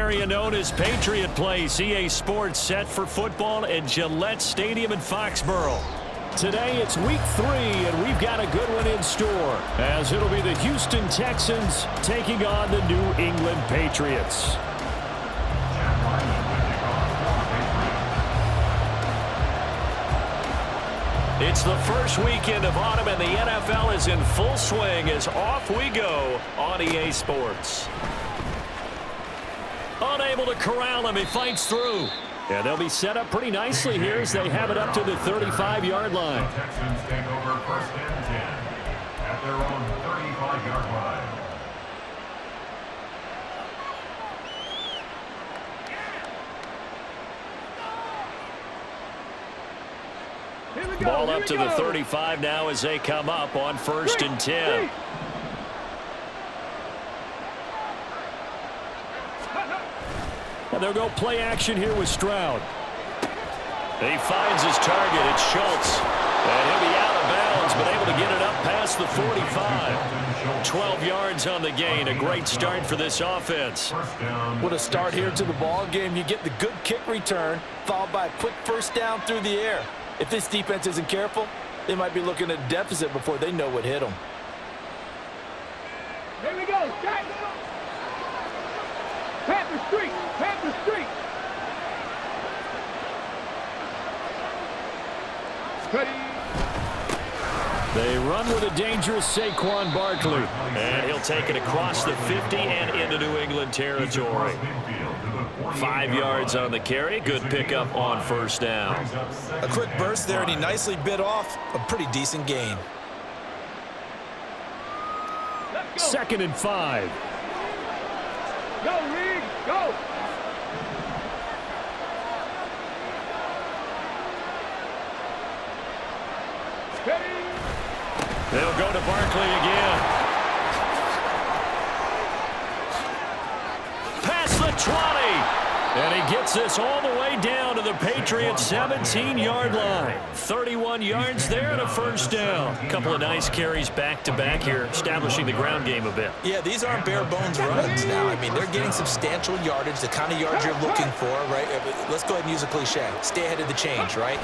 area known as Patriot Place. EA Sports set for football at Gillette Stadium in Foxborough. Today it's week 3, and we've got a good one in store, as it'll be the Houston Texans taking on the New England Patriots. It's the first weekend of autumn, and the NFL is in full swing as off we go on EA Sports. Unable to corral him, he fights through. Yeah, they'll be set up pretty nicely here as they have it up to the 35-yard line. The Texans take over 1st and 10 at their own 35-yard line. Ball up to the 35 now as they come up on 1st and 10. And they'll go play action here with Stroud. He finds his target. It's Schultz. And he'll be out of bounds, but able to get it up past the 45. 12 yards on the gain. A great start for this offense. What a start here to the ball game. You get the good kick return, followed by a quick first down through the air. If this defense isn't careful, they might be looking at a deficit before they know what hit them. Here we go. Panther Street. Panther Street. They run with a dangerous Saquon Barkley. And he'll take it across the 50 and into New England territory. 5 yards on the carry. Good pickup on 1st down. A quick burst there, and he nicely bit off a pretty decent gain. 2nd and 5. Go, Reed. Go. They'll go to Barkley again. Past the 20. And he gets this all the way down to the Patriots' 17-yard line. 31 yards there and a 1st down. A couple of nice carries back-to-back here, establishing the ground game a bit. Yeah, these aren't bare-bones runs now. I mean, they're getting substantial yardage, the kind of yards you're looking for, right? Let's go ahead and use a cliche. Stay ahead of the change, right?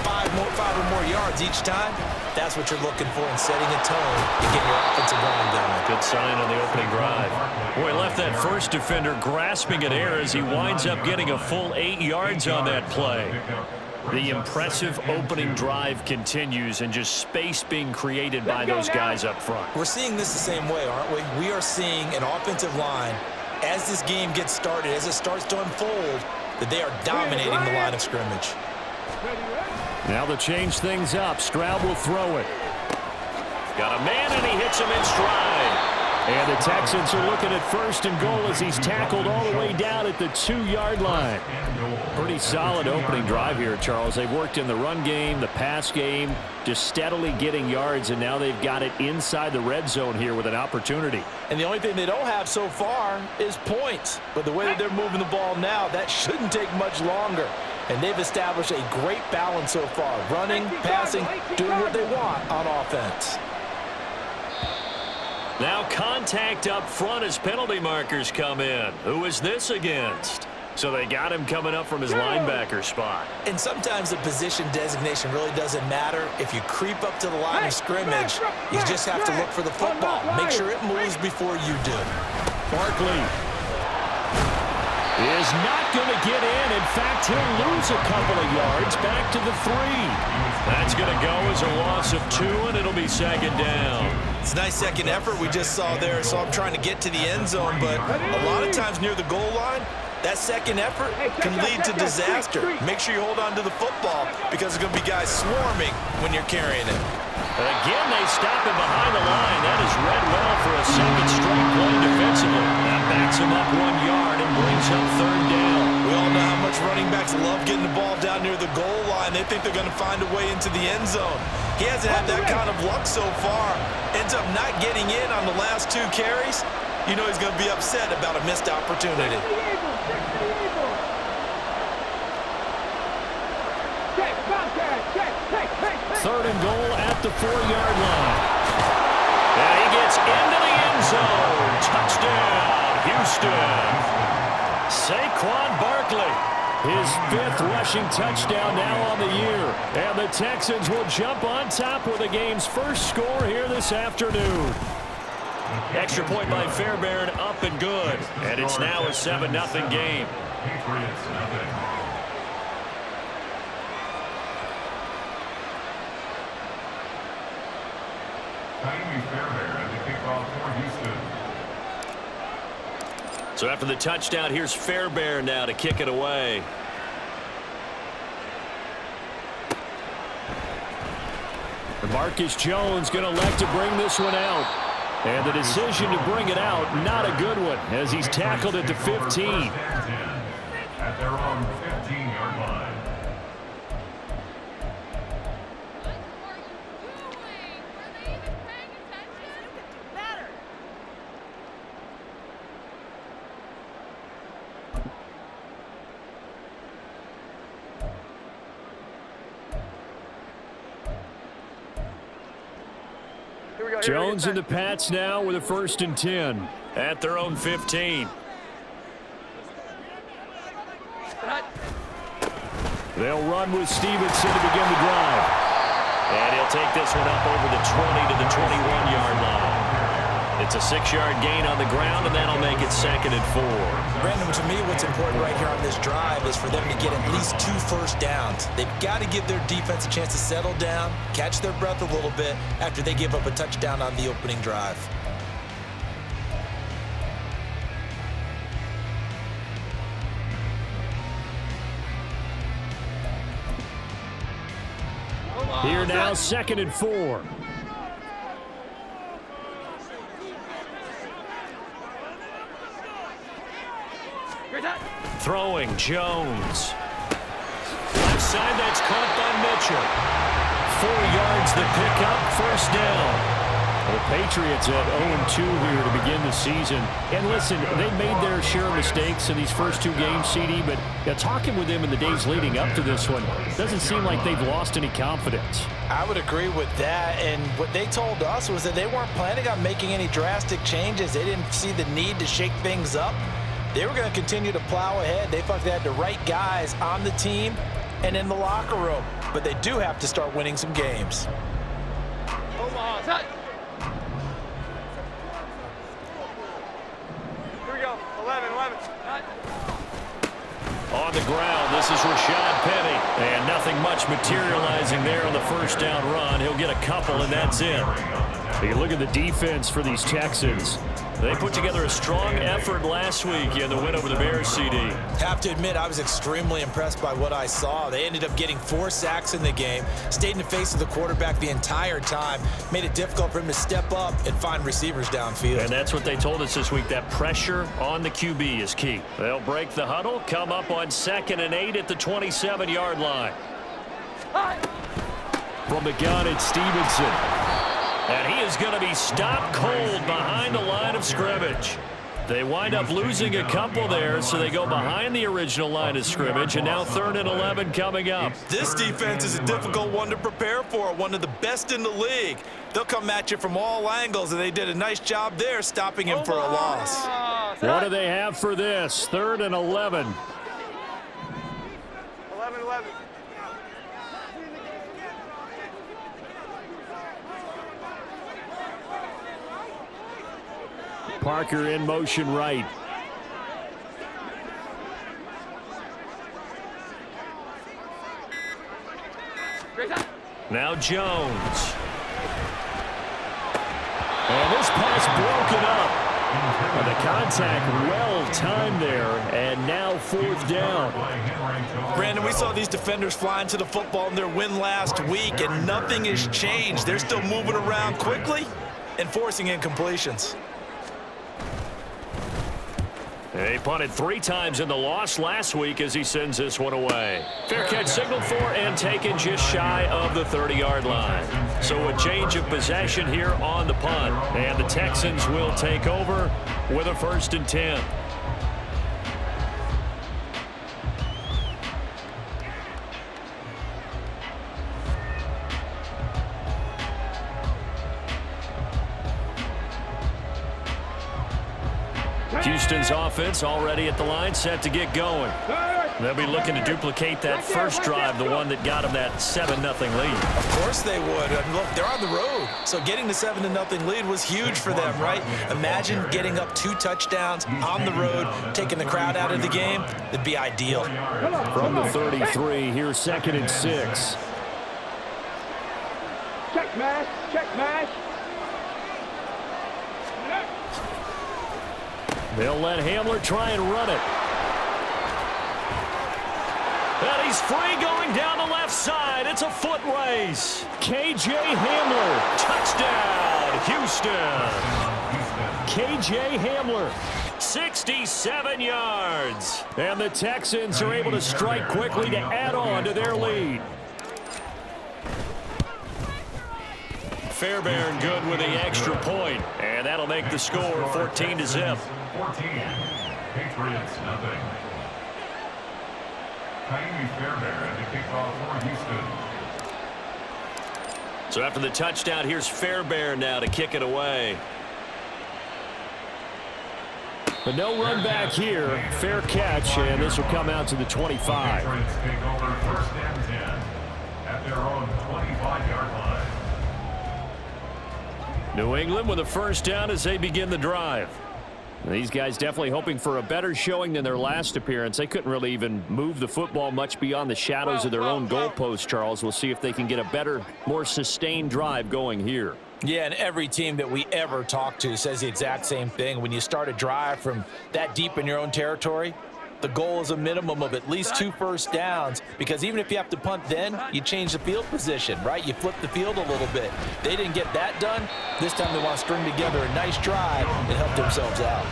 5 or more yards each time. That's what you're looking for in setting a tone to get your offensive line going. Good sign on the opening drive. Boy, left that first defender grasping at air as he winds up getting a full 8 yards on that play. The impressive opening drive continues, and just space being created by those guys up front. We're seeing this the same way, aren't we? We are seeing an offensive line, as this game gets started, as it starts to unfold, that they are dominating the line of scrimmage. Now to change things up, Stroud will throw it. Got a man, and he hits him in stride. And the Texans are looking at 1st and goal as he's tackled all the way down at the 2-yard line. Pretty solid opening drive here, Charles. They've worked in the run game, the pass game, just steadily getting yards, and now they've got it inside the red zone here with an opportunity. And the only thing they don't have so far is points. But the way that they're moving the ball now, that shouldn't take much longer. And they've established a great balance so far. Running, passing, doing what they want on offense. Now contact up front as penalty markers come in. Who is this against? So they got him coming up from his linebacker spot. And sometimes the position designation really doesn't matter. If you creep up to the line of scrimmage, you just have to look for the football. Make sure it moves before you do. Barkley is not going to get in. In fact, he'll lose a couple of yards back to the 3. That's going to go as a loss of 2, and it'll be 2nd down. It's a nice second effort we just saw there, so I'm trying to get to the end zone, but a lot of times near the goal line, that second effort can lead to disaster. Make sure you hold on to the football because there's going to be guys swarming when you're carrying it. And again, they stop him behind the line. That has read well for a 2nd straight play defensively. That backs him up 1 yard and brings up 3rd down. We all know how much running backs love getting the ball down near the goal line. They think they're going to find a way into the end zone. He hasn't had that kind of luck so far. Ends up not getting in on the last 2 carries. You know he's going to be upset about a missed opportunity. 3rd and goal at the 4-yard line. And he gets into the end zone. Touchdown, Houston. Saquon Barkley, his 5th rushing touchdown now on the year. And the Texans will jump on top with the game's first score here this afternoon. Extra point by Fairbairn, up and good. And it's now a 7-0 game. Patriots nothing. Fairbairn at the kickoff for Houston. So after the touchdown, here's Fairbairn now to kick it away. Marcus Jones going to elect to bring this one out. And the decision to bring it out, not a good one, as he's tackled at the 15. At their own 15-yard line. Jones and the Pats now with a 1st and 10 at their own 15. They'll run with Stevenson to begin the drive. And he'll take this one up over the 20 to the 21-yard line. It's a 6-yard gain on the ground, and that'll make it 2nd and 4. Brandon, to me, what's important right here on this drive is for them to get at least 2 first downs. They've got to give their defense a chance to settle down, catch their breath a little bit after they give up a touchdown on the opening drive. Here now, 2nd and 4. Throwing, Jones. Left side, that's caught by Mitchell. 4 yards the pickup, 1st down. The Patriots at 0-2 here to begin the season. And listen, they made their share of mistakes in these first 2 games, CD, but talking with them in the days leading up to this one, doesn't seem like they've lost any confidence. I would agree with that, and what they told us was that they weren't planning on making any drastic changes. They didn't see the need to shake things up. They were going to continue to plow ahead. They thought they had the right guys on the team and in the locker room, but they do have to start winning some games. On the ground, this is Rashad Penny. And nothing much materializing there on the 1st down run. He'll get a couple, and that's it. You look at the defense for these Texans. They put together a strong effort last week in the win over the Bears, CD. Have to admit, I was extremely impressed by what I saw. They ended up getting 4 sacks in the game, stayed in the face of the quarterback the entire time, made it difficult for him to step up and find receivers downfield. And that's what they told us this week, that pressure on the QB is key. They'll break the huddle, come up on 2nd and 8 at the 27-yard line. From the gun, it's Stevenson. And he is going to be stopped cold behind the line of scrimmage. They wind up losing a couple there, so they go behind the original line of scrimmage, and now 3rd and 11 coming up. This defense is a difficult one to prepare for, one of the best in the league. They'll come at you from all angles, and they did a nice job there stopping him for a loss. What do they have for this? 3rd and 11. 11-11. Parker in motion right. Now Jones. And this pass broken up. And the contact well timed there, and now 4th down. Brandon, we saw these defenders flying to the football in their win last week, and nothing has changed. They're still moving around quickly and forcing incompletions. He punted 3 times in the loss last week as he sends this one away. Fair catch signaled for and taken just shy of the 30-yard line. So a change of possession here on the punt. And the Texans will take over with a 1st and 10. Houston's offense already at the line, set to get going. They'll be looking to duplicate that first drive, the one that got them that 7-0 lead. Of course they would. And look, they're on the road, so getting the 7-0 lead was huge for them, right? Imagine getting up 2 touchdowns on the road, taking the crowd out of the game. It'd be ideal. From the 33, here's 2nd and 6. Check mash, check mash. They'll let Hamler try and run it. And he's free going down the left side. It's a foot race. K.J. Hamler, touchdown, Houston. K.J. Hamler, 67 yards. And the Texans are able to strike quickly to add on to their lead. Fairbairn good with the extra point, and that'll make the score 14-0. 14. Patriots, nothing. Fairbairn to kick off for Houston. So after the touchdown, here's Fairbairn now to kick it away. But no run back here. Fair catch, and this will come out to the 25. Patriots take over 1st and 10 at their own 25-yard line. New England with a first down as they begin the drive. These guys definitely hoping for a better showing than their last appearance. They couldn't really even move the football much beyond the shadows of their own goalpost, Charles. We'll see if they can get a better, more sustained drive going here. Yeah, and every team that we ever talk to says the exact same thing. When you start a drive from that deep in your own territory, the goal is a minimum of at least 2 first downs, because even if you have to punt then, you change the field position, right? You flip the field a little bit. They didn't get that done. This time they want to string together a nice drive and help themselves out.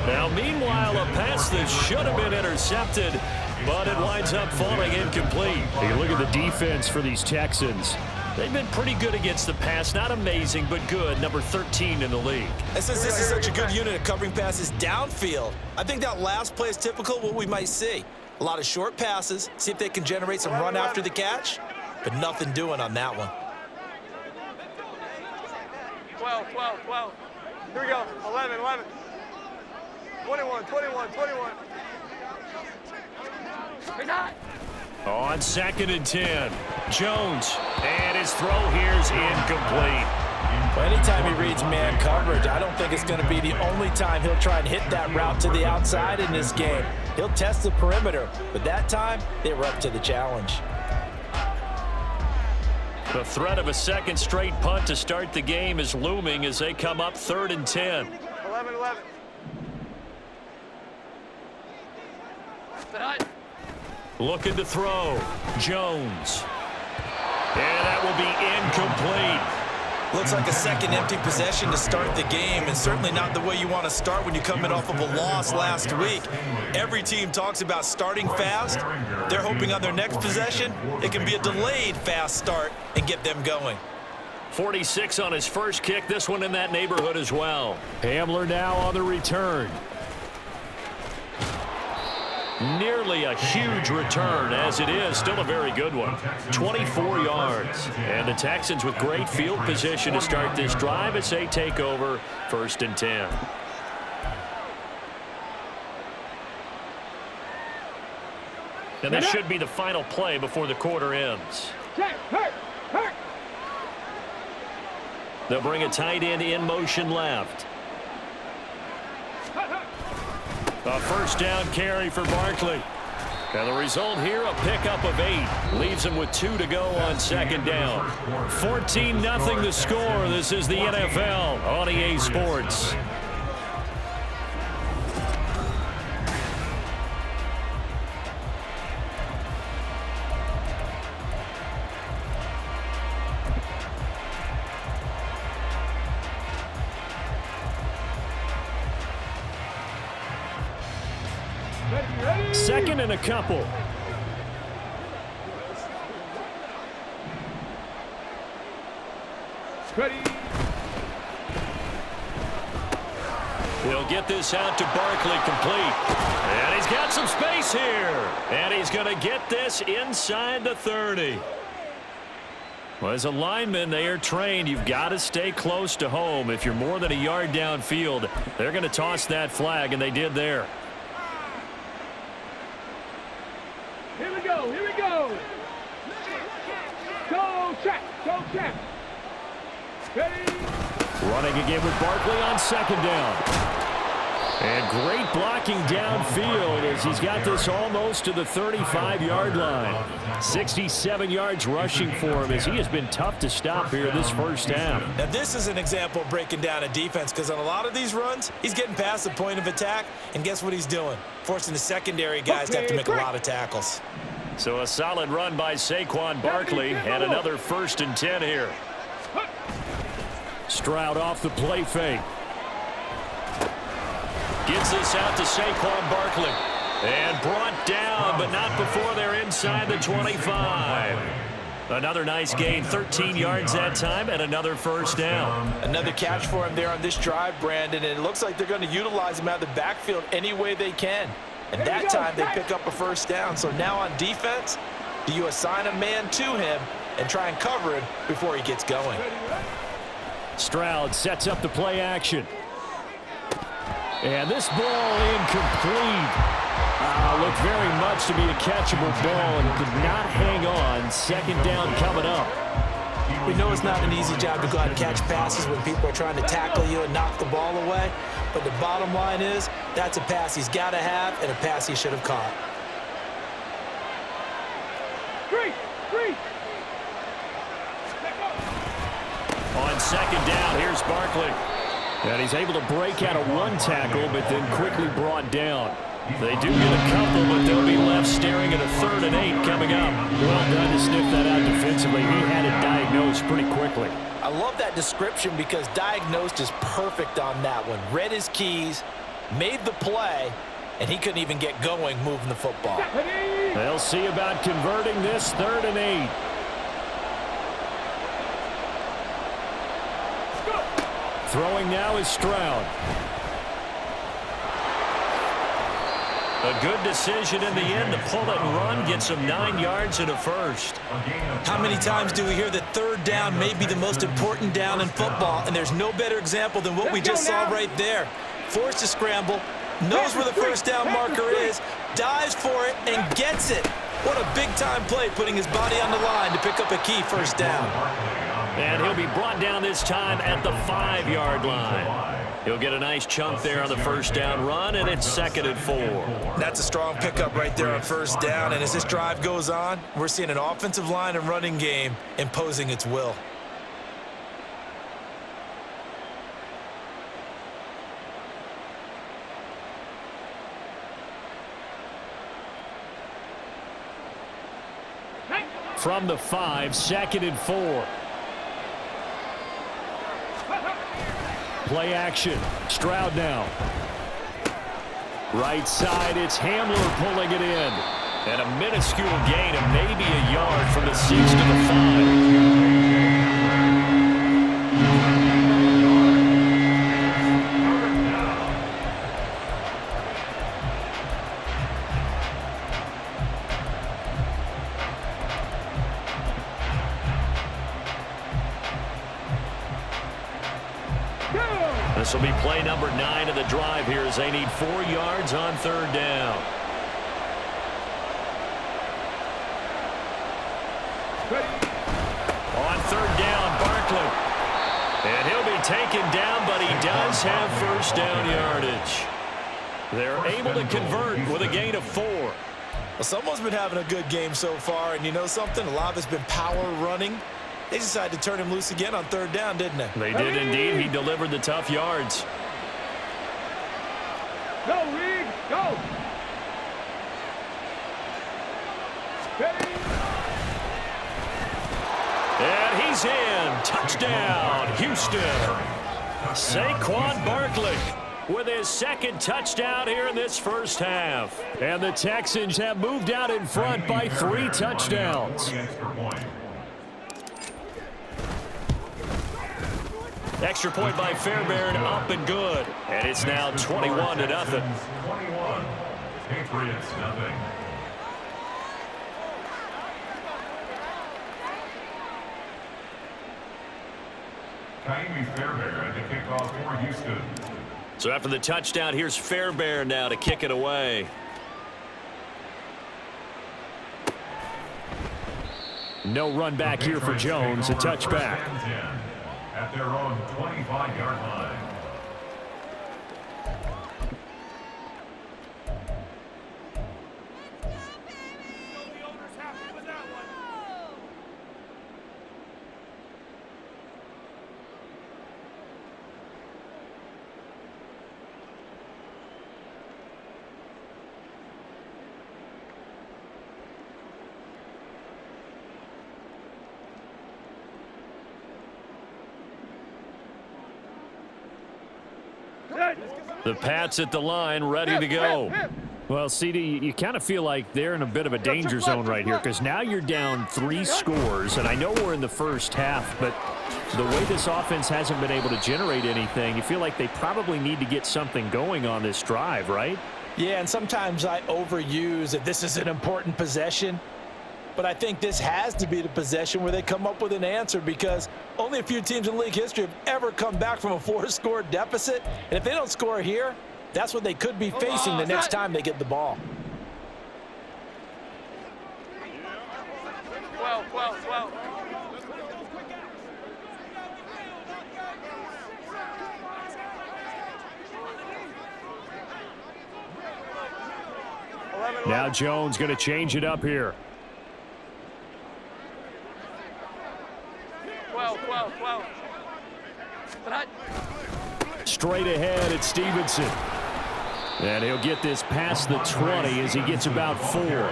Now, meanwhile, a pass that should have been intercepted, but it winds up falling incomplete. Hey, look at the defense for these Texans. They've been pretty good against the pass. Not amazing, but good. Number 13 in the league. And since this is such a good unit of covering passes downfield, I think that last play is typical of what we might see. A lot of short passes, see if they can generate some run after the catch, but nothing doing on that one. 12. Here we go. 11. 21. Hey, not. On 2nd and 10, Jones, and his throw here's incomplete. Well, anytime he reads man coverage, I don't think it's going to be the only time he'll try and hit that route to the outside in this game. He'll test the perimeter, but that time they were up to the challenge. The threat of a second straight punt to start the game is looming as they come up 3rd and 10. 11. Looking to throw. Jones. And that will be incomplete. Looks like a second empty possession to start the game, and certainly not the way you want to start when you're coming off of a loss last week. Every team talks about starting fast. They're hoping on their next possession it can be a delayed fast start and get them going. 46 on his first kick. This one in that neighborhood as well. Hamler now on the return. Nearly a huge return, as it is still a very good one. 24 yards. And the Texans with great field position to start this drive as they take over 1st and 10. And this should be the final play before the quarter ends. They'll bring a tight end in motion left. A first down carry for Barkley. And the result here, a pickup of 8. Leaves him with 2 to go on 2nd down. 14-0 the score. This is the NFL on EA Sports. Second and a couple. Ready. He'll get this out to Barkley complete. And he's got some space here. And he's going to get this inside the 30. Well, as a lineman, they are trained. You've got to stay close to home. If you're more than a yard downfield, they're going to toss that flag, and they did there. Here we go. Here we go. Go check. Go check. Ready. Running again with Barkley on second down. And great blocking downfield as he's got this almost to the 35-yard line. 67 yards rushing for him as he has been tough to stop here this first half. Now this is an example of breaking down a defense, because on a lot of these runs, he's getting past the point of attack, and guess what he's doing? Forcing the secondary guys to have to make a lot of tackles. So a solid run by Saquon Barkley and another 1st and 10 here. Stroud off the play fake. Gets this out to Saquon Barkley. And brought down, but not before they're inside the 25. Another nice gain, 13 yards that time, and another first down. Another catch for him there on this drive, Brandon, and it looks like they're going to utilize him out of the backfield any way they can. And that time they pick up a first down. So now on defense, do you assign a man to him and try and cover him before he gets going? Stroud sets up the play action. And this ball incomplete. Looked very much to be a catchable ball and could not hang on. Second down coming up. We know it's not an easy job to go out and catch passes when people are trying to tackle you and knock the ball away. But the bottom line is that's a pass he's got to have and a pass he should have caught. Three. On second down, here's Barkley. And he's able to break out of one tackle, but then quickly brought down. They do get a couple, but they'll be left staring at a 3rd and 8 coming up. Well done to sniff that out defensively. He had it diagnosed pretty quickly. I love that description because diagnosed is perfect on that one. Read his keys, made the play, and he couldn't even get going moving the football. They'll see about converting this 3rd and 8. Throwing now is Stroud. A good decision in the end to pull it and run, get some 9 yards and a first. How many times do we hear that 3rd down may be the most important down in football, and there's no better example than what we just saw right there. Forced to scramble, knows where the first down marker is, dives for it, and gets it. What a big-time play, putting his body on the line to pick up a key first down. And he'll be brought down this time at the 5-yard line. He'll get a nice chunk there on the first down run, and it's 2nd and 4. That's a strong pickup right there on first down, and as this drive goes on, we're seeing an offensive line and running game imposing its will. From the 5, 2nd and 4. Play action. Stroud now. Right side, it's Hamler pulling it in. And a minuscule gain of maybe a yard from the 6 to the 5. This will be play number 9 of the drive here as they need 4 yards on 3rd down. On 3rd down, Barkley. And he'll be taken down, but he does have first down yardage. They're able to convert with a gain of 4. Well, someone's been having a good game so far, and you know something? A lot of it's been power running. They decided to turn him loose again on 3rd down, didn't they? They did indeed. He delivered the tough yards. Go, Reed, go. Ready. And he's in. Touchdown, Houston. Saquon Barkley with his 2nd touchdown here in this first half. And the Texans have moved out in front by 3 touchdowns. Extra point by Fairbairn, up and good. And it's now 21-0. 21. Patriots nothing. Fairbairn at the kickoff for Houston. So after the touchdown, here's Fairbairn now to kick it away. No run back here for Jones, a touchback. At their own 25-yard line. The Pats at the line, ready to go. Well, CD, you kind of feel like they're in a bit of a danger zone right here because now you're down 3 scores, and I know we're in the first half, but the way this offense hasn't been able to generate anything, you feel like they probably need to get something going on this drive, right? Yeah, and sometimes I overuse that this is an important possession, but I think this has to be the possession where they come up with an answer because only a few teams in league history have ever come back from a 4-score deficit. And if they don't score here, that's what they could be facing the next time they get the ball. 12. Now Jones going to change it up here. 12. Straight ahead at Stevenson. And he'll get this past the 20 as he gets about 4.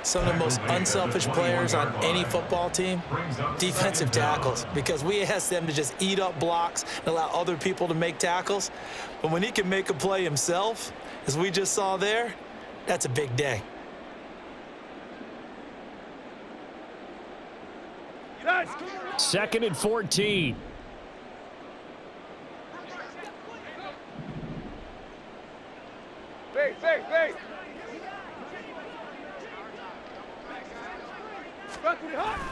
Some of the most unselfish players on any football team, defensive tackles, because we ask them to just eat up blocks and allow other people to make tackles. But when he can make a play himself, as we just saw there, that's a big day. Second and 14. Base.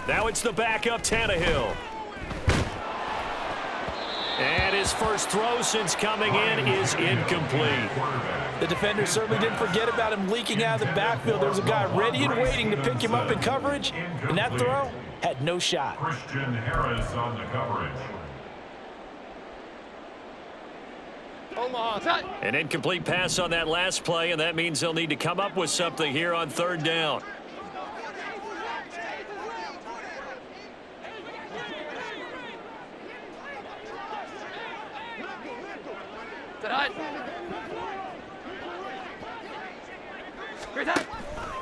Now it's the backup Tannehill. And his first throw since coming in is incomplete. The defender certainly didn't forget about him leaking out of the backfield. There was a guy ready and waiting to pick him up in coverage, and that throw had no shot. Christian Harris on the coverage. An incomplete pass on that last play, and that means they'll need to come up with something here on 3rd down.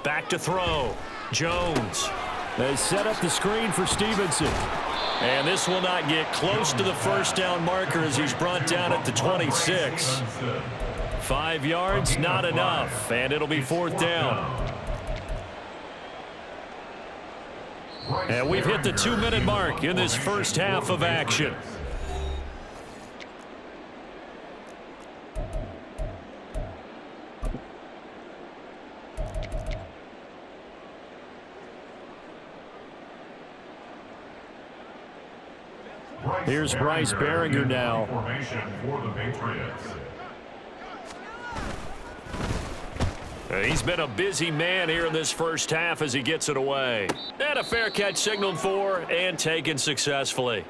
Back to throw. Jones. They set up the screen for Stevenson. And this will not get close to the first down marker as he's brought down at the 26. 5 yards, not enough, and it'll be 4th down. And we've hit the 2-minute mark in this first half of action. Here's Bryce Behringer now. Formation for the Patriots. He's been a busy man here in this first half as he gets it away. And a fair catch signaled for and taken successfully.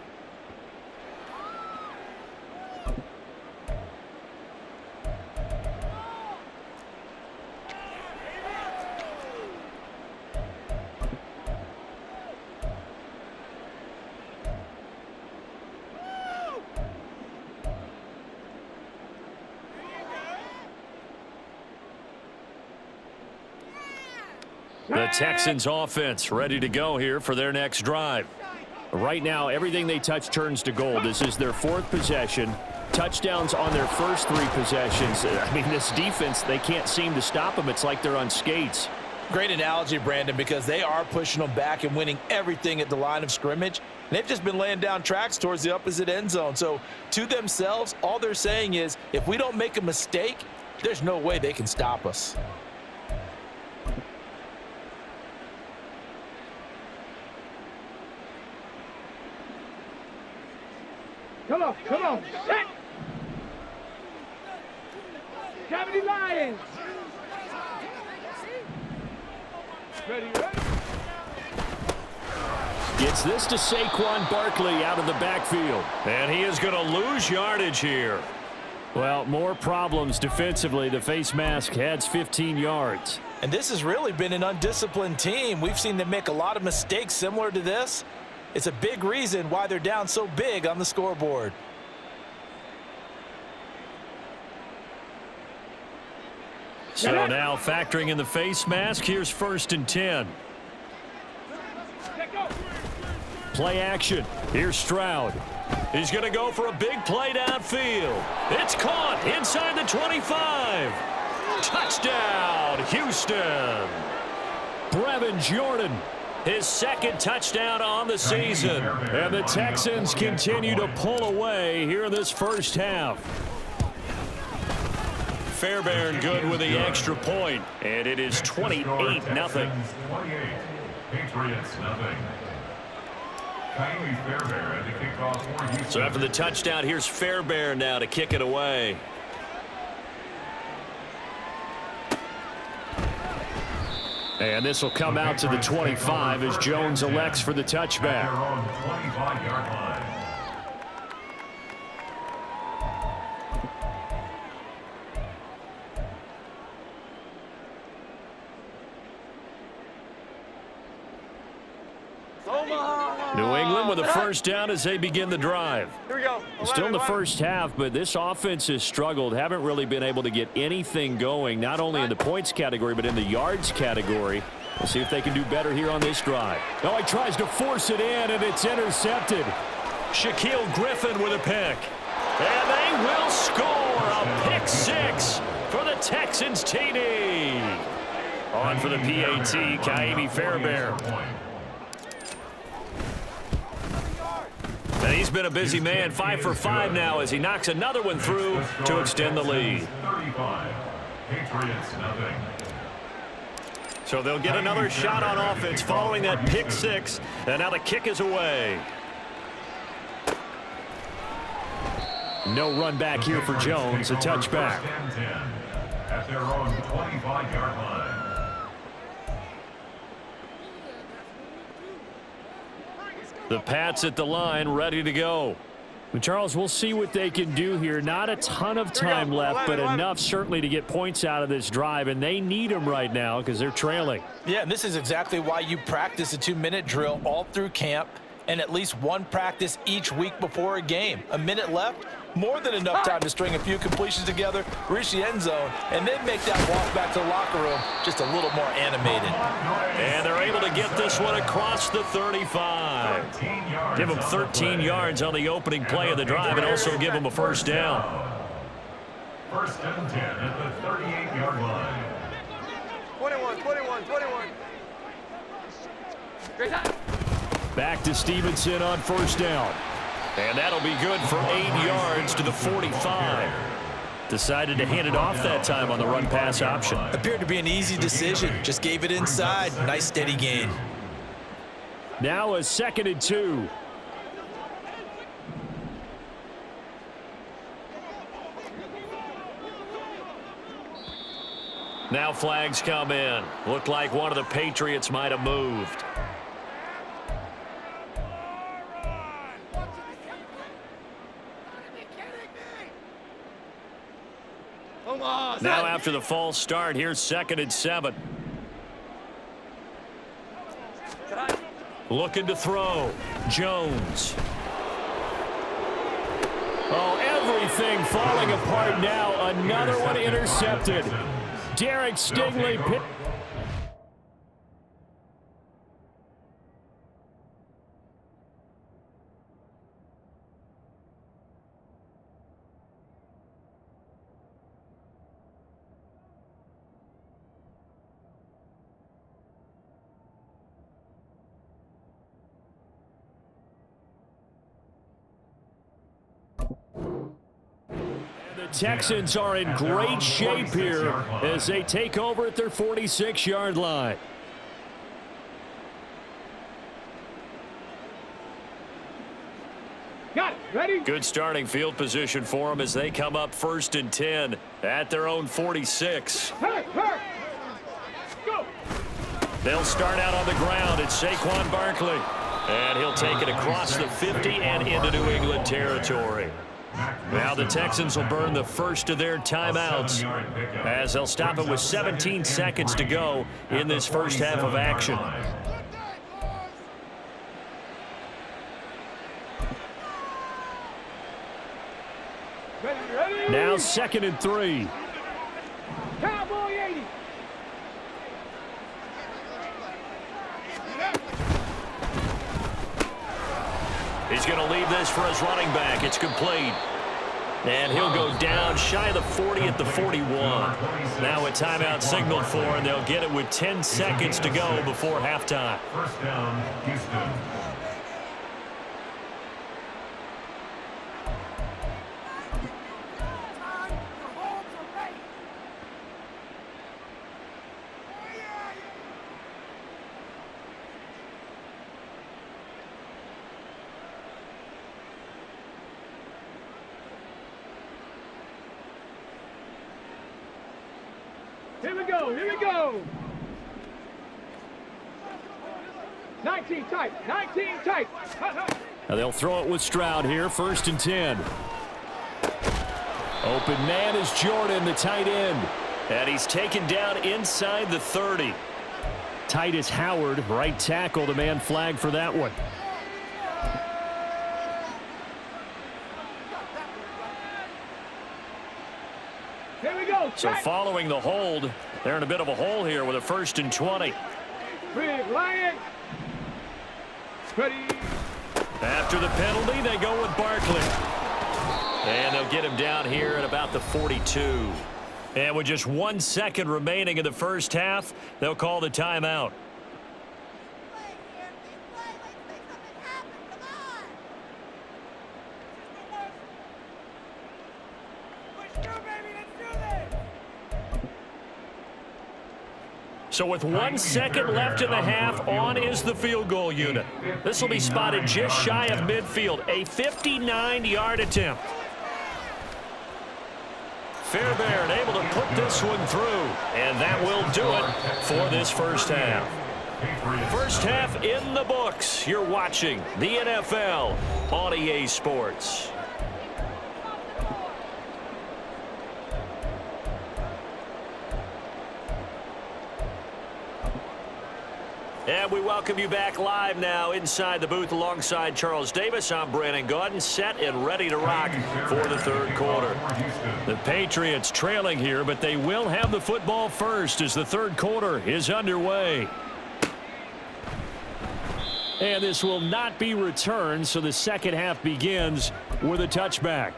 The Texans offense ready to go here for their next drive. Right now, everything they touch turns to gold. This is their 4th possession. Touchdowns on their first 3 possessions. I mean, this defense, they can't seem to stop them. It's like they're on skates. Great analogy, Brandon, because they are pushing them back and winning everything at the line of scrimmage. And they've just been laying down tracks towards the opposite end zone. So to themselves, all they're saying is, if we don't make a mistake, there's no way they can stop us. Come on, come on. Set. Cavity Lions. Ready, ready. Gets this to Saquon Barkley out of the backfield. And he is going to lose yardage here. Well, more problems defensively. The face mask adds 15 yards. And this has really been an undisciplined team. We've seen them make a lot of mistakes similar to this. It's a big reason why they're down so big on the scoreboard. So now factoring in the face mask, here's 1st and 10. Play action. Here's Stroud. He's going to go for a big play downfield. It's caught inside the 25. Touchdown, Houston. Brevin Jordan, his 2nd touchdown on the season. And the Texans continue to pull away here in this first half. Fairbairn good with the extra point, and it is 28-0. 28. Patriots nothing. Fairbairn at the kickoff for Houston. So after the touchdown, here's Fairbairn now to kick it away. And this will come out to the 25 as Jones elects for the touchback. At their own 25-yard line. New England with a first down as they begin the drive. Here we go. Still in the first half, but this offense has struggled. Haven't really been able to get anything going, not only in the points category, but in the yards category. We'll see if they can do better here on this drive. Oh, he tries to force it in, and it's intercepted. Shaquille Griffin with a pick. And they will score a pick 6 for the Texans TD. On for the PAT, Kaimi Fairbairn. And he's been a busy man, 5 for 5 now as he knocks another one through to extend the lead. 35. Patriots nothing. So they'll get another shot on offense following that pick 6, and now the kick is away. No run back here for Jones, a touchback. At their own 25-yard line. The Pats at the line, ready to go. Well, Charles, we'll see what they can do here. Not a ton of time left, but enough certainly to get points out of this drive, and they need them right now because they're trailing. Yeah, and this is exactly why you practice a 2-minute drill all through camp and at least one practice each week before a game. A minute left, more than enough time to string a few completions together, reach the end zone, and then make that walk back to the locker room just a little more animated. And they're able to get this one across the 35. Give them 13 yards on the opening play of the drive and also give them a first down. 1st and 10 at the 38-yard line. 21. Great time. Back to Stevenson on first down. And that'll be good for 8 yards to the 45. Decided to hand it off that time on the run-pass option. Appeared to be an easy decision. Just gave it inside. Nice steady gain. Now a 2nd and 2. Now flags come in. Looked like one of the Patriots might have moved. Now after the false start, here's 2nd and 7. Looking to throw. Jones. Oh, everything falling apart now. Another one intercepted. Derek Stingley. Texans are in great shape here as they take over at their 46-yard line. Got it. Ready? Good starting field position for them as they come up 1st and 10 at their own 46. Hey, go. They'll start out on the ground. It's Saquon Barkley. And he'll take it across the 50 and into New England territory. Now the Texans will burn the first of their timeouts as they'll stop it with 17 seconds to go in this first half of action. Ready. Now 2nd and 3. Cowboy 80. He's going to leave this for his running back. It's complete. And he'll go down shy of the 40 at the 41. Now a timeout signaled for, and they'll get it with 10 seconds to go before halftime. First down, Houston. Here we go. 19 tight. Now they'll throw it with Stroud here, 1st and 10. Open man is Jordan, the tight end. And he's taken down inside the 30. Tight is Howard, right tackle, the man flag for that one. Here we go. So following the hold, they're in a bit of a hole here with a 1st and 20. Big Lion. Ready. After the penalty, they go with Barkley. And they'll get him down here at about the 42. And with just 1 second remaining in the first half, they'll call the timeout. So with 1 second left in the half, on is the field goal unit. This will be spotted just shy of midfield, a 59-yard attempt. Fairbairn able to put this one through, and that will do it for this first half. First half in the books. You're watching the NFL on EA Sports. And we welcome you back live now inside the booth alongside Charles Davis. I'm Brandon Gaudin, set and ready to rock for the third quarter. The Patriots trailing here, but they will have the football first as the third quarter is underway. And this will not be returned, so the second half begins with a touchback.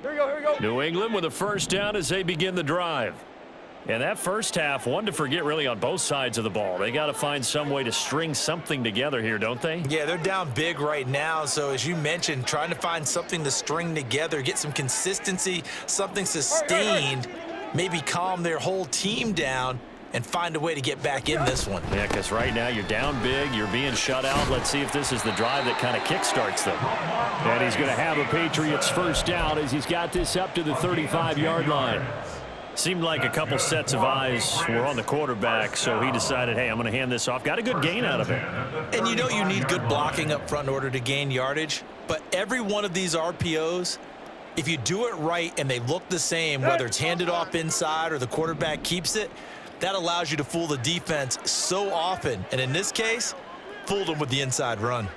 Here we go. New England with a first down as they begin the drive. And that first half, one to forget really on both sides of the ball. They got to find some way to string something together here, don't they? Yeah, they're down big right now. So as you mentioned, trying to find something to string together, get some consistency, something sustained, maybe calm their whole team down and find a way to get back in this one. Yeah, because right now you're down big, you're being shut out. Let's see if this is the drive that kind of kickstarts them. And he's going to have a Patriots first down as he's got this up to the 35-yard line. Seemed like a couple sets of eyes were on the quarterback, so he decided, hey, I'm going to hand this off. Got a good gain out of it. And you know you need good blocking up front in order to gain yardage, but every one of these RPOs, if you do it right and they look the same, whether it's handed off inside or the quarterback keeps it, that allows you to fool the defense so often. And in this case, fooled them with the inside run.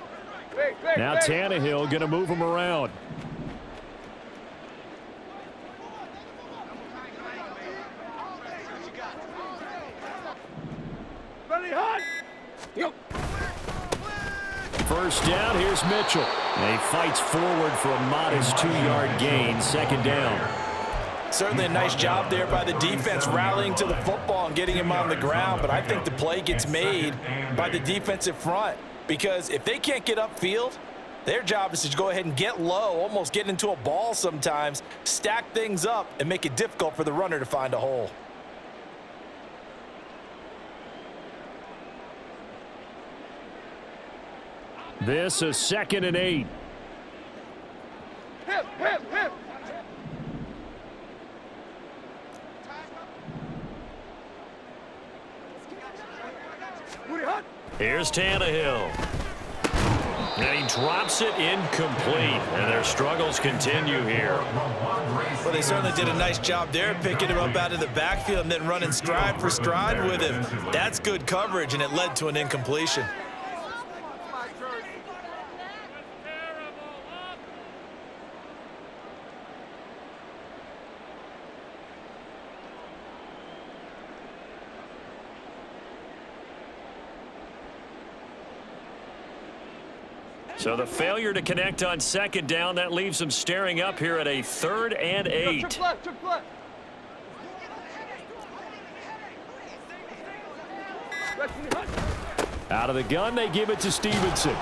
Now Tannehill going to move him around. First down, here's Mitchell. And he fights forward for a modest 2-yard gain, second down. Certainly a nice job there by the defense rallying to the football and getting him on the ground, but I think the play gets made by the defensive front because if they can't get upfield, Their job is to go ahead and get low, almost get into a ball sometimes, stack things up, and make it difficult for the runner to find a hole. This is 2nd and 8. Hip, hip, hip. Here's Tannehill. And he drops it incomplete. And their struggles continue here. Well, they certainly did a nice job there, picking him up out of the backfield and then running stride for stride with him. That's good coverage, and it led to an incompletion. So the failure to connect on 2nd down, that leaves them staring up here at a 3rd and 8. Out of the gun, they give it to Stevenson.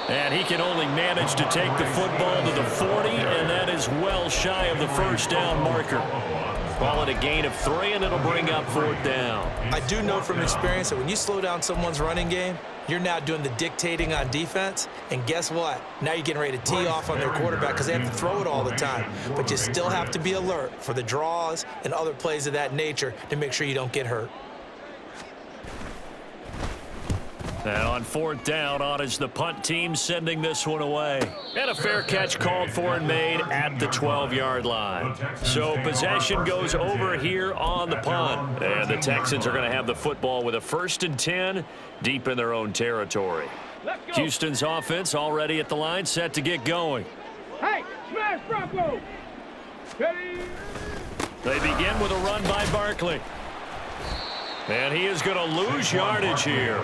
And he can only manage to take the football to the 40, and that is well shy of the 1st down marker. Call it a gain of 3, and it'll bring up 4th down. I do know from experience that when you slow down someone's running game, you're now doing the dictating on defense, and guess what? Now you're getting ready to tee off on their quarterback because they have to throw it all the time. But you still have to be alert for the draws and other plays of that nature to make sure you don't get hurt. And on 4th down, on is the punt team sending this one away. And a fair catch called for and made at the 12-yard line. So possession goes over here on the punt. And the Texans are going to have the football with a 1st and 10 deep in their own territory. Houston's offense already at the line, set to get going. Hey, smash Bronco! Ready? They begin with a run by Barkley. And he is going to lose yardage here.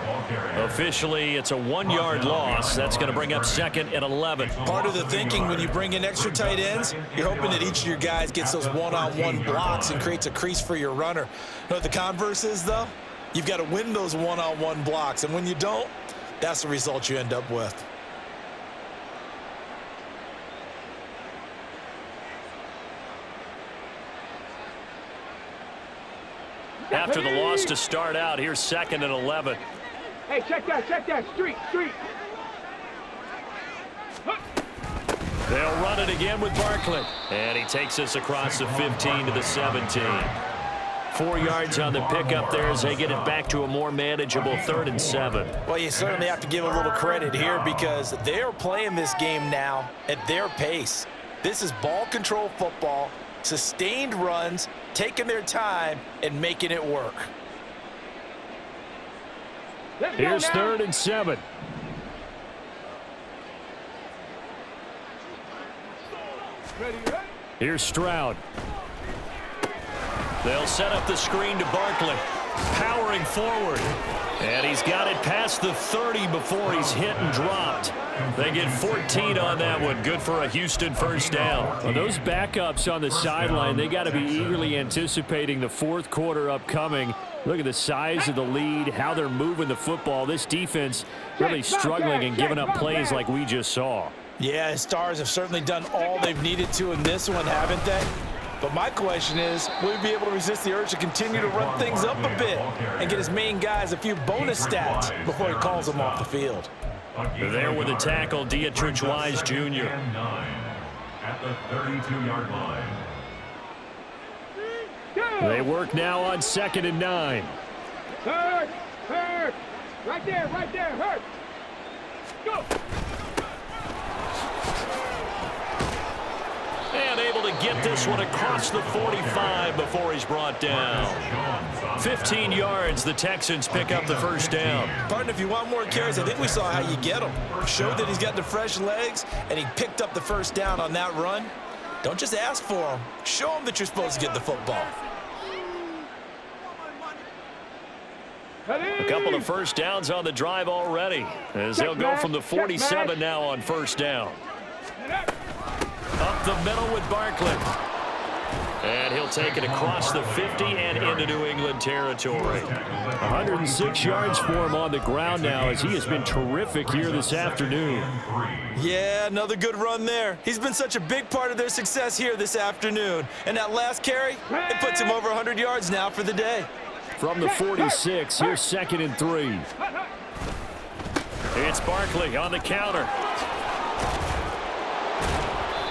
Officially, it's a 1-yard loss. That's going to bring up 2nd and 11. Part of the thinking when you bring in extra tight ends, you're hoping that each of your guys gets those one-on-one blocks and creates a crease for your runner. You know what the converse is, though? You've got to win those one-on-one blocks. And when you don't, that's the result you end up with. After the loss to start out, here's 2nd and 11. Hey, check that, street. They'll run it again with Barkley. And he takes us across the 15 to the 17. 4 yards on the pickup there as they get it back to a more manageable 3rd and 7. Well, you certainly have to give a little credit here because they're playing this game now at their pace. This is ball control football, sustained runs, taking their time, and making it work. Here's 3rd and 7. Ready? Here's Stroud. They'll set up the screen to Barkley. Powering forward. And he's got it past the 30 before he's hit and dropped. They get 14 on that one. Good for a Houston 1st down. Well, those backups on the sideline, they got to be eagerly anticipating the 4th quarter upcoming. Look at the size of the lead, how they're moving the football. This defense really struggling and giving up plays like we just saw. Yeah, Stars have certainly done all they've needed to in this one, haven't they? But my question is, will he be able to resist the urge to continue to run things up a bit and get his main guys a few bonus stats before he calls them off the field? There with the tackle, Dietrich Wise Jr. At the 32-yard line. They work now on 2nd and 9. Hurt! Right there, hurt! Go! And able to get this one across the 45 before he's brought down. 15 yards, the Texans pick up the 1st down. Partner, if you want more carries, I think we saw how you get them. Showed that he's got the fresh legs, and he picked up the 1st down on that run. Don't just ask for them. Show them that you're supposed to get the football. A couple of 1st downs on the drive already, as they'll go from the 47 now on 1st down. Up the middle with Barkley. And he'll take it across the 50 and into New England territory. 106 yards for him on the ground now as he has been terrific here this afternoon. Yeah, another good run there. He's been such a big part of their success here this afternoon. And that last carry, it puts him over 100 yards now for the day. From the 46, here's 2nd and 3. It's Barkley on the counter.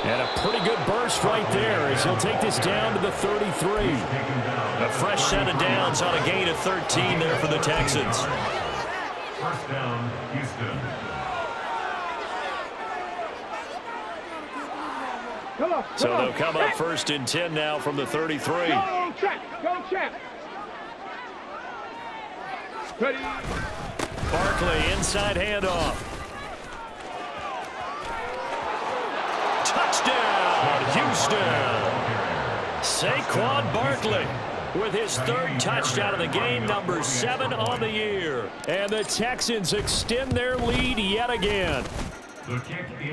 And a pretty good burst right there as he'll take this down to the 33. A fresh set of downs on a gain of 13 there for the Texans. First down, Houston. So they'll come up 1st and 10 now from the 33. Go, check. Ready. Barkley inside handoff. Touchdown, Houston. Saquon Barkley with his 3rd touchdown of the game, number 7 on the year. And the Texans extend their lead yet again.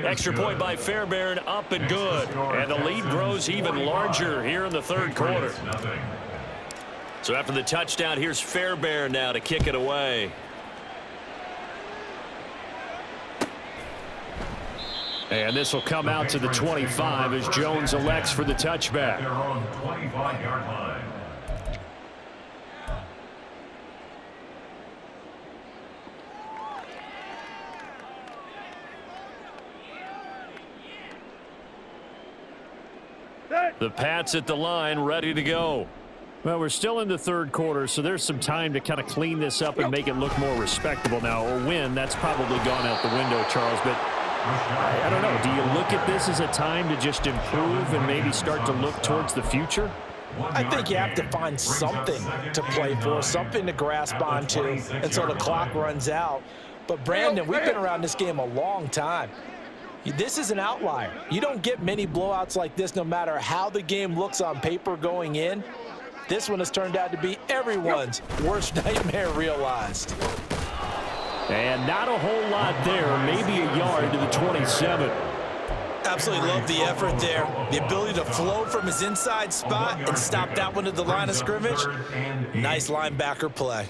Extra point by Fairbairn, up and good. And the lead grows even larger here in the 3rd quarter. So after the touchdown, here's Fairbairn now to kick it away. And this will come out to the 25 as Jones elects for the touchback. Their own 25-yard line. The Pats at the line, ready to go. Well, we're still in the 3rd quarter, so there's some time to kind of clean this up and make it look more respectable now. A win, that's probably gone out the window, Charles, but I don't know. Do you look at this as a time to just improve and maybe start to look towards the future? I think you have to find something to play for, something to grasp onto until the clock runs out. But, Brandon, we've been around this game a long time. This is an outlier. You don't get many blowouts like this no matter how the game looks on paper going in. This one has turned out to be everyone's worst nightmare realized. And not a whole lot there, maybe a yard to the 27. Absolutely love the effort there. The ability to flow from his inside spot and stop that one at the line of scrimmage. Nice linebacker play.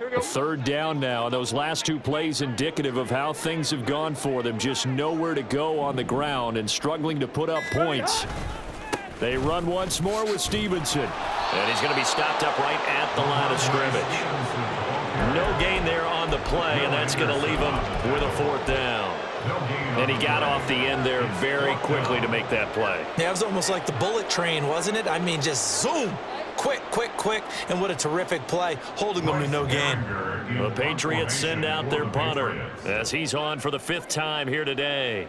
A 3rd down now. Those last 2 plays indicative of how things have gone for them. Just nowhere to go on the ground and struggling to put up points. They run once more with Stevenson. And he's going to be stopped up right at the line of scrimmage. No gain there on the play, and that's going to leave him with a 4th down. And he got off the end there very quickly to make that play. Yeah, it was almost like the bullet train, wasn't it? I mean, just zoom. Quick, and what a terrific play, holding them to no gain. The Patriots send out their punter as he's on for the 5th time here today.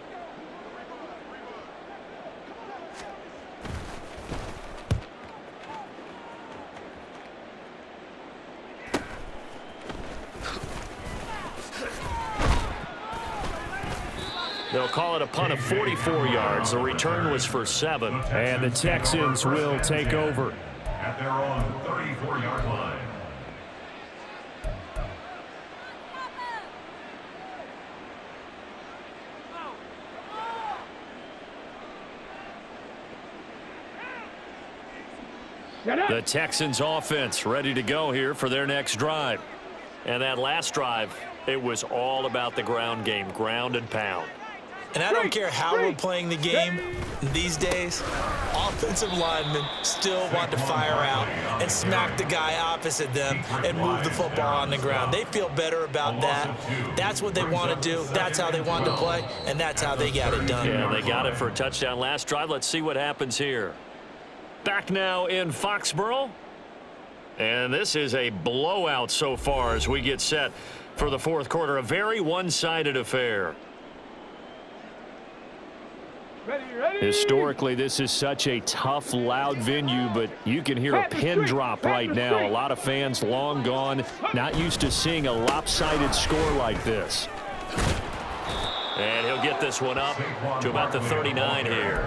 They'll call it a punt of 44 yards. The return was for 7. And the Texans will take over. At their own 34-yard line. The Texans offense ready to go here for their next drive. And that last drive, it was all about the ground game, ground and pound. And I don't care how we're playing the game these days, offensive linemen still want to fire out and smack the guy opposite them and move the football on the ground. They feel better about that. That's what they want to do. That's how they want to play, and that's how they got it done. Yeah, they got it for a touchdown last drive. Let's see what happens here. Back now in Foxborough. And this is a blowout so far as we get set for the 4th quarter. A very one-sided affair. Ready. Historically, this is such a tough, loud venue, but you can hear a pin drop right now. A lot of fans long gone, not used to seeing a lopsided score like this. And he'll get this one up to about the 39 here.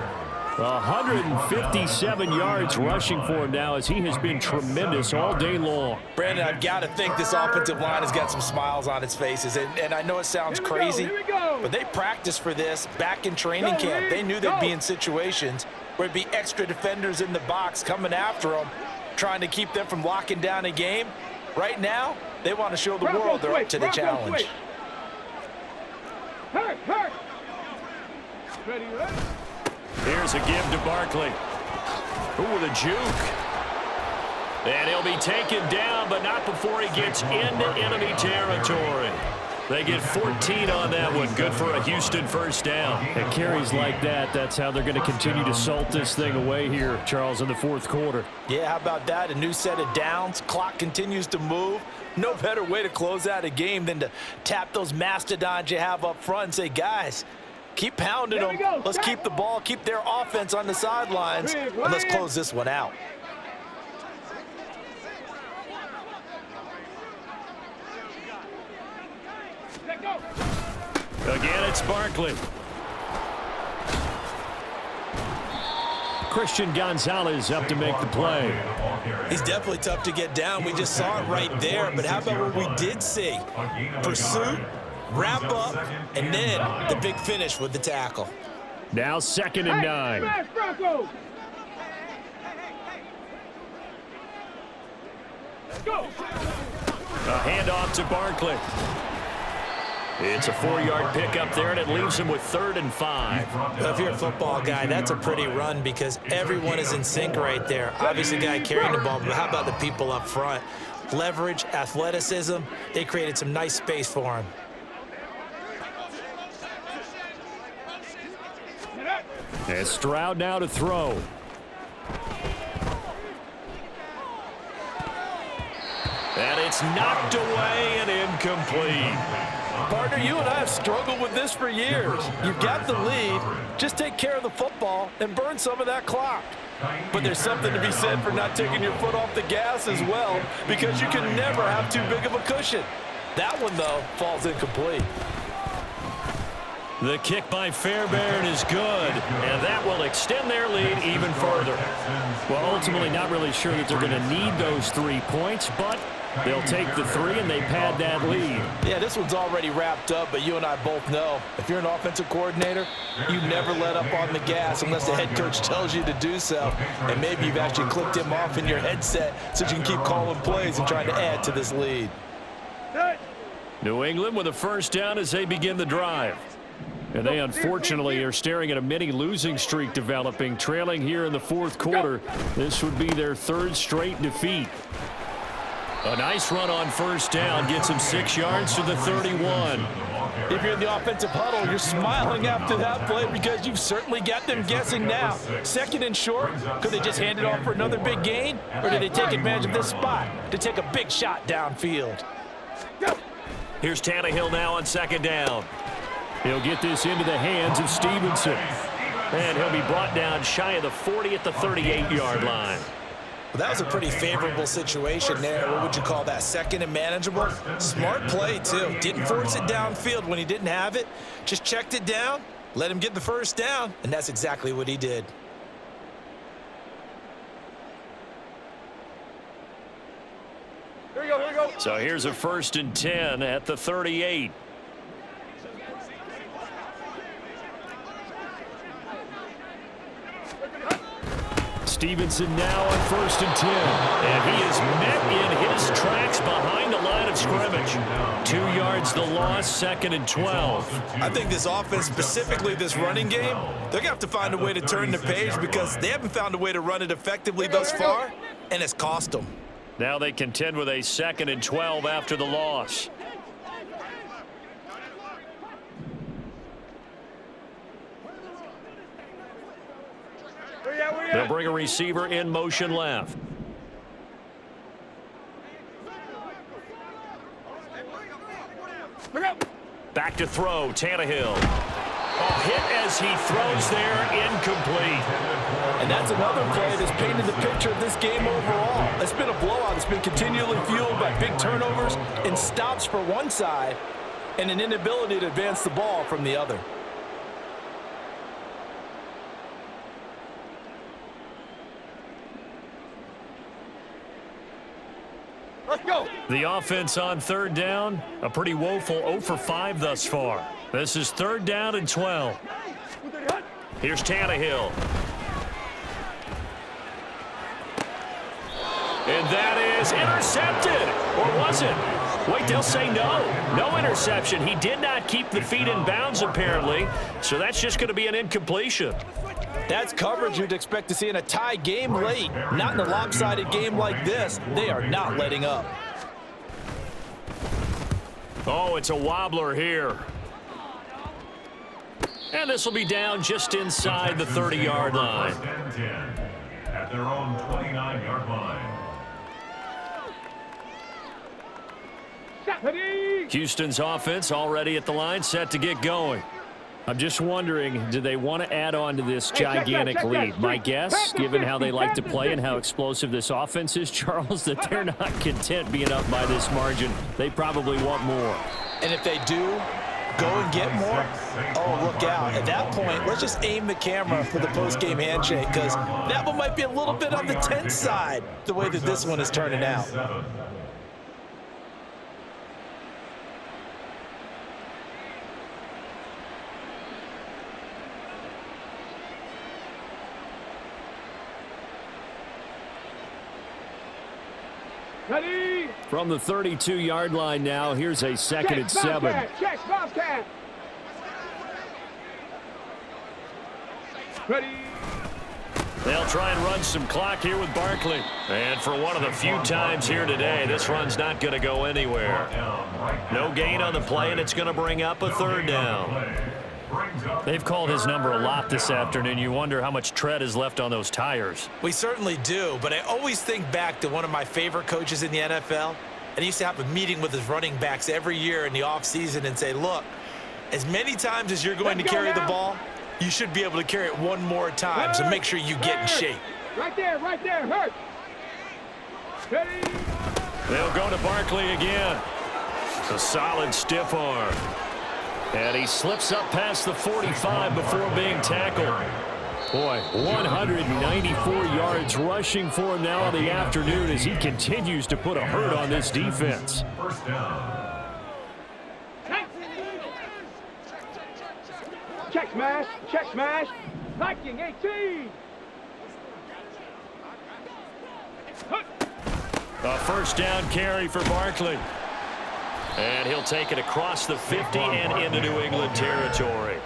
157 yards rushing for him now, as he has been tremendous all day long. Brandon, I've got to think this offensive line has got some smiles on its faces. And I know it sounds crazy, but they practiced for this back in training camp. They knew they'd be in situations where there'd be extra defenders in the box coming after them, trying to keep them from locking down a game. Right now, they want to show the world they're up to the challenge. Here's a give to Barkley. Ooh, the juke. And he'll be taken down, but not before he gets into enemy territory. They get 14 on that one. Good for a Houston first down. And carries like that, that's how they're going to continue to salt this thing away here, Charles, in the fourth quarter. Yeah, how about that? A new set of downs. Clock continues to move. No better way to close out a game than to tap those mastodons you have up front and say, guys, keep pounding them. Let's keep the ball, keep their offense on the sidelines, and let's close this one out. Again, it's Barkley. Christian Gonzalez up to make the play. He's definitely tough to get down. We just saw it right there. But how about what we did see? Pursuit, wrap up, and then the big finish with the tackle. Now 2nd and 9. A handoff to Barkley. It's a 4-yard pickup there, and it leaves him with 3rd and 5. Well, if you're a football guy, that's a pretty run because everyone is in sync right there. Obviously, guy carrying the ball, but how about the people up front? Leverage, athleticism, they created some nice space for him. And Stroud now to throw. And it's knocked away and incomplete. Partner, you and I have struggled with this for years. You've got the lead. Just take care of the football and burn some of that clock. But there's something to be said for not taking your foot off the gas as well, because you can never have too big of a cushion. That one, though, falls incomplete. The kick by Fairbairn is good, and that will extend their lead even further. Well, ultimately not really sure that they're going to need those 3 points, but they'll take the 3 and they pad that lead. Yeah, this one's already wrapped up, but you and I both know if you're an offensive coordinator, you never let up on the gas unless the head coach tells you to do so. And maybe you've actually clicked him off in your headset so you can keep calling plays and trying to add to this lead. New England with a first down as they begin the drive. And they unfortunately are staring at a mini losing streak developing, trailing here in the fourth quarter. This would be their 3rd straight defeat. A nice run on first down gets him 6 yards to the 31. If you're in the offensive huddle, you're smiling after that play because you've certainly got them guessing now. 2nd and short, could they just hand it off for another big gain? Or did they take advantage of this spot to take a big shot downfield? Here's Tannehill now on 2nd down. He'll get this into the hands of Stevenson. And he'll be brought down shy of the 40 at the 38-yard line. Well, that was a pretty favorable situation there. What would you call that? 2nd and manageable? Smart play, too. Didn't force it downfield when he didn't have it. Just checked it down, let him get the first down, and that's exactly what he did. Here we go, here we go. So here's a 1st and 10 at the 38. Stevenson now on 1st and 10. And he is met in his tracks behind the line of scrimmage. 2 yards the loss, 2nd and 12. I think this offense, specifically this running game, they're going to have to find a way to turn the page because they haven't found a way to run it effectively thus far, and it's cost them. Now they contend with a 2nd and 12 after the loss. They'll bring a receiver in motion left. Back to throw, Tannehill. Oh, hit as he throws there, incomplete. And that's another play that's painted the picture of this game overall. It's been a blowout. It's been continually fueled by big turnovers and stops for one side and an inability to advance the ball from the other. Let's go. The offense on third down, a pretty woeful 0 for 5 thus far. This is 3rd down and 12. Here's Tannehill. And that is intercepted. Or was it? Wait, they'll say no. No interception. He did not keep the feet in bounds, apparently. So that's just going to be an incompletion. That's coverage you'd expect to see in a tie game late. Not in a lopsided game like this. They are not letting up. Oh, it's a wobbler here. And this will be down just inside the 30-yard line. First and 10 at their own 29-yard line. Houston's offense already at the line, set to get going. I'm just wondering, do they want to add on to this gigantic lead? My guess, given how they like to play and how explosive this offense is, Charles, that they're not content being up by this margin. They probably want more. And if they do go and get more, oh, look out. At that point, let's just aim the camera for the post-game handshake, because that one might be a little bit on the tense side, the way that this one is turning out. Ready? From the 32-yard line now, here's a 2nd and 7. Check, Bobcat. Ready? They'll try and run some clock here with Barkley. And for one of the few times here today, this run's not going to go anywhere. No gain on the play, and it's going to bring up a 3rd down. They've called his number a lot this afternoon. You wonder how much tread is left on those tires. We certainly do, but I always think back to one of my favorite coaches in the NFL, and he used to have a meeting with his running backs every year in the offseason and say, look, as many times as you're going to carry the ball, you should be able to carry it one more time, so make sure you get in shape. Right there, hurt. Ready? They'll go to Barkley again. A solid stiff arm. And he slips up past the 45 before being tackled. Boy, 194 yards rushing for him now in the afternoon as he continues to put a hurt on this defense. First down. Check smash. Viking 18. A first down carry for Barkley. And he'll take it across the 50 and into New England territory.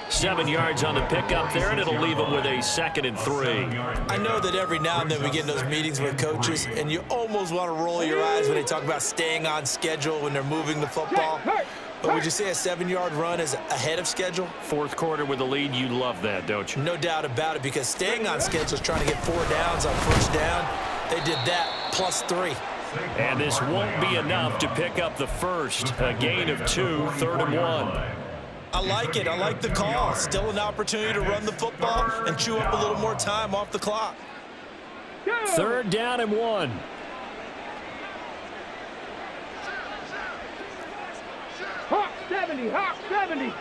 7 yards on the pickup there, and it'll leave him with a 2nd and 3. I know that every now and then we get in those meetings with coaches, and you almost want to roll your eyes when they talk about staying on schedule when they're moving the football. But would you say a 7-yard run is ahead of schedule? 4th quarter with the lead, you love that, don't you? No doubt about it, because staying on schedule is trying to get 4 downs on first down. They did that plus 3. And this won't be enough to pick up the first. A gain of 2, 3rd and 1. I like it. I like the call. Still an opportunity to run the football and chew up a little more time off the clock. 3rd down and 1. Hawk 70.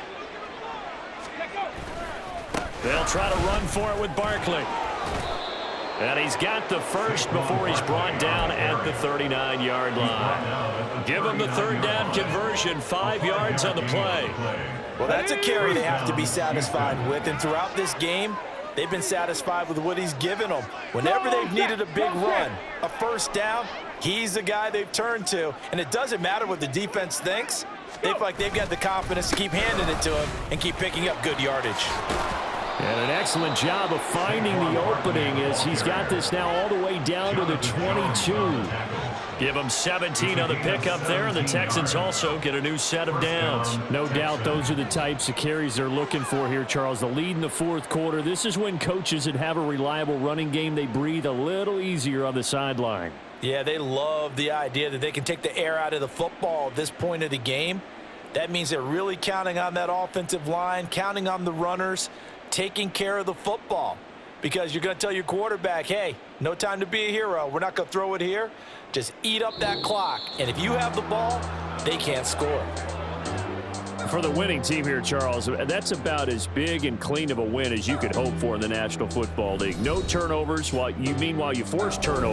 They'll try to run for it with Barkley. And he's got the first before he's brought down at the 39-yard line. Give him the 3rd down conversion, 5 yards on the play. Well, that's a carry they have to be satisfied with, and throughout this game, they've been satisfied with what he's given them. Whenever they've needed a big run, a first down, he's the guy they've turned to, and it doesn't matter what the defense thinks. They feel like they've got the confidence to keep handing it to him and keep picking up good yardage. And an excellent job of finding the opening as he's got this now all the way down to the 22. Give him 17 on the pickup there, and the Texans also get a new set of downs. No doubt those are the types of carries they're looking for here, Charles. The lead in the 4th quarter. This is when coaches that have a reliable running game, they breathe a little easier on the sideline. Yeah, they love the idea that they can take the air out of the football at this point of the game. That means they're really counting on that offensive line, counting on the runners, taking care of the football, because you're going to tell your quarterback, hey, no time to be a hero. We're not going to throw it here. Just eat up that clock. And if you have the ball, they can't score. For the winning team here, Charles, that's about as big and clean of a win as you could hope for in the National Football League. No turnovers, while you force turnovers.